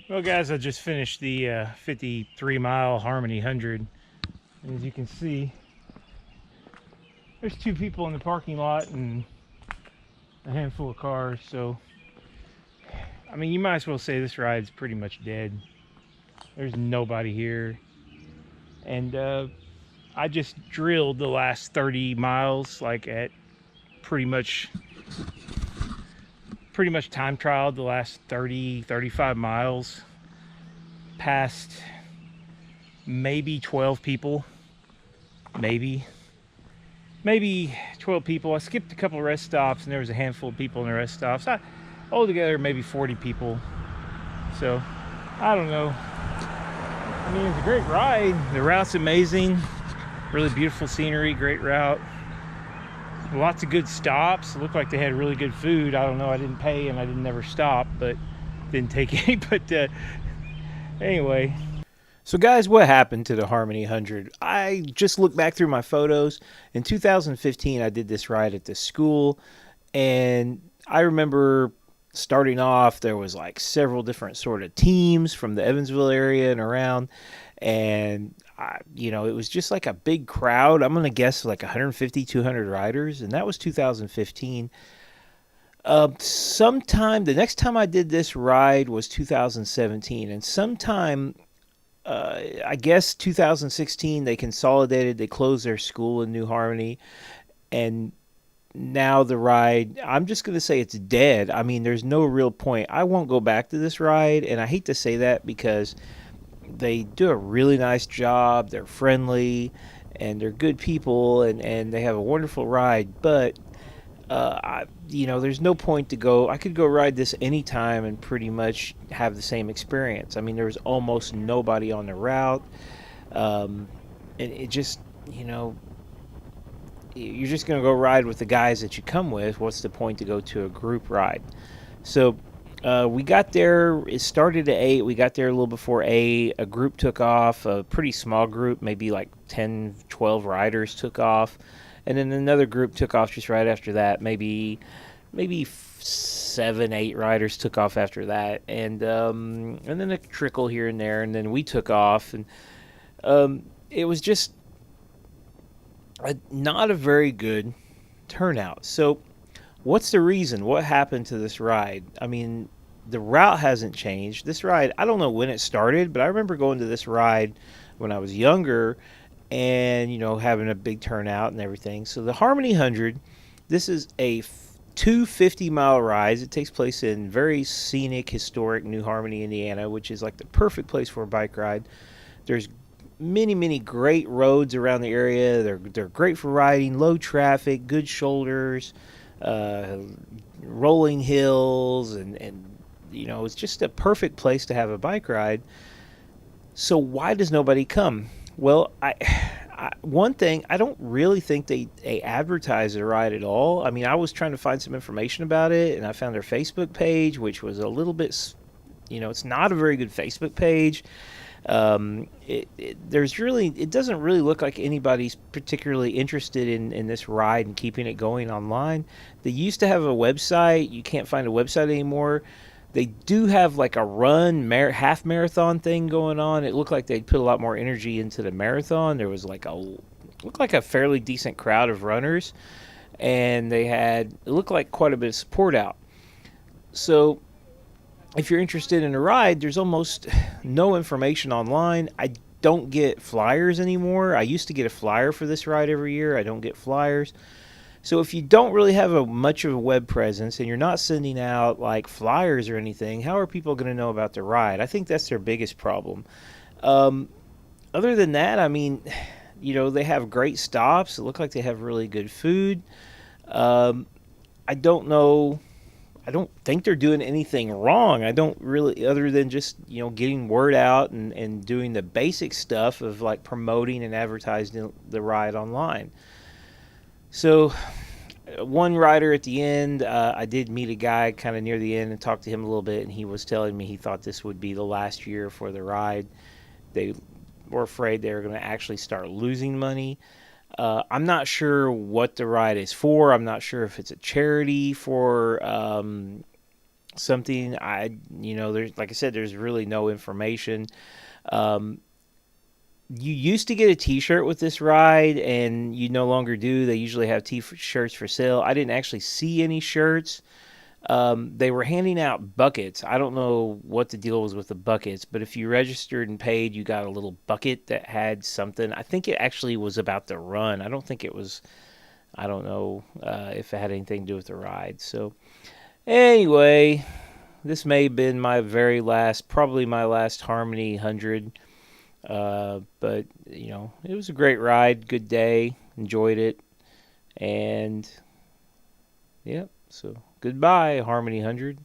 Well, guys, I just finished the 53-mile Harmonie 100. And as you can see, there's two people in the parking lot and a handful of cars. So, I mean, you might as well say this ride's pretty much dead. There's nobody here. And I just drilled the last 30 miles, like at pretty much time trialed the last 35 miles past maybe 12 people, maybe 12 people. I skipped a couple of rest stops and there was a handful of people in the rest stops. Altogether maybe 40 people. So I don't know. I mean, it's a great ride. The route's amazing. Really beautiful scenery, great route. Lots of good stops. It looked like they had really good food. I don't know, I didn't pay and I didn't never stop, but didn't take any. But anyway. So guys, what happened to the Harmonie 100? I just looked back through my photos. In 2015, I did this ride at this school, and I remember starting off, there was like several different sort of teams from the Evansville area and around, and it was just like a big crowd. I'm going to guess like 150, 200 riders, and that was 2015. Sometime, the next time I did this ride was 2017, and sometime I guess 2016 they consolidated, they closed their school in New Harmony, and now the ride, I'm just going to say it's dead. I mean, there's no real point. I won't go back to this ride, and I hate to say that because they do a really nice job. They're friendly and they're good people, and they have a wonderful ride, but there's no point to go. I could go ride this anytime and pretty much have the same experience. I mean, there was almost nobody on the route. And it just, you're just going to go ride with the guys that you come with. What's the point to go to a group ride? So we got there. It started at 8. We got there a little before 8. A group took off, a pretty small group, maybe like 10, 12 riders took off. And then another group took off just right after that. Maybe 7, 8 riders took off after that. And then a trickle here and there. And then we took off. And it was just not a very good turnout. So what's the reason? What happened to this ride? I mean, the route hasn't changed. This ride, I don't know when it started, but I remember going to this ride when I was younger and, having a big turnout and everything. So the Harmonie 100, this is a 250-mile ride. It takes place in very scenic, historic New Harmony, Indiana, which is like the perfect place for a bike ride. There's many great roads around the area. They're great for riding, low traffic, good shoulders, rolling hills, and it's just a perfect place to have a bike ride. So why does nobody come? Well, one thing, I don't really think they advertise the ride at all. I mean, I was trying to find some information about it, and I found their Facebook page, which was a little bit, it's not a very good Facebook page. It doesn't really look like anybody's particularly interested in this ride and keeping it going online. They used to have a website. You can't find a website anymore. They do have like a half marathon thing going on. It looked like they'd put a lot more energy into the marathon. There was looked like a fairly decent crowd of runners, and it looked like quite a bit of support out. So if you're interested in a ride, there's almost no information online. I don't get flyers anymore. I used to get a flyer for this ride every year. I don't get flyers. So if you don't really have much of a web presence and you're not sending out like flyers or anything, how are people going to know about the ride? I think that's their biggest problem. Other than that, I mean, they have great stops. It looks like they have really good food. I don't know. I don't think they're doing anything wrong. I don't really, other than just, getting word out and doing the basic stuff of like promoting and advertising the ride online. So one rider at the end, I did meet a guy kind of near the end and talked to him a little bit, and he was telling me he thought this would be the last year for the ride. They were afraid they were going to actually start losing money. I'm not sure what the ride is for. I'm not sure if it's a charity for something there's, like I said, there's really no information. Um, you used to get a T-shirt with this ride, and you no longer do. They usually have T-shirts for sale. I didn't actually see any shirts. They were handing out buckets. I don't know what the deal was with the buckets, but if you registered and paid, you got a little bucket that had something. I think it actually was about the run. I don't think it was. I don't know if it had anything to do with the ride. So anyway, this may have been my very last, probably my last Harmony 100. But it was a great ride, good day, enjoyed it, and yeah. So goodbye, Harmony 100.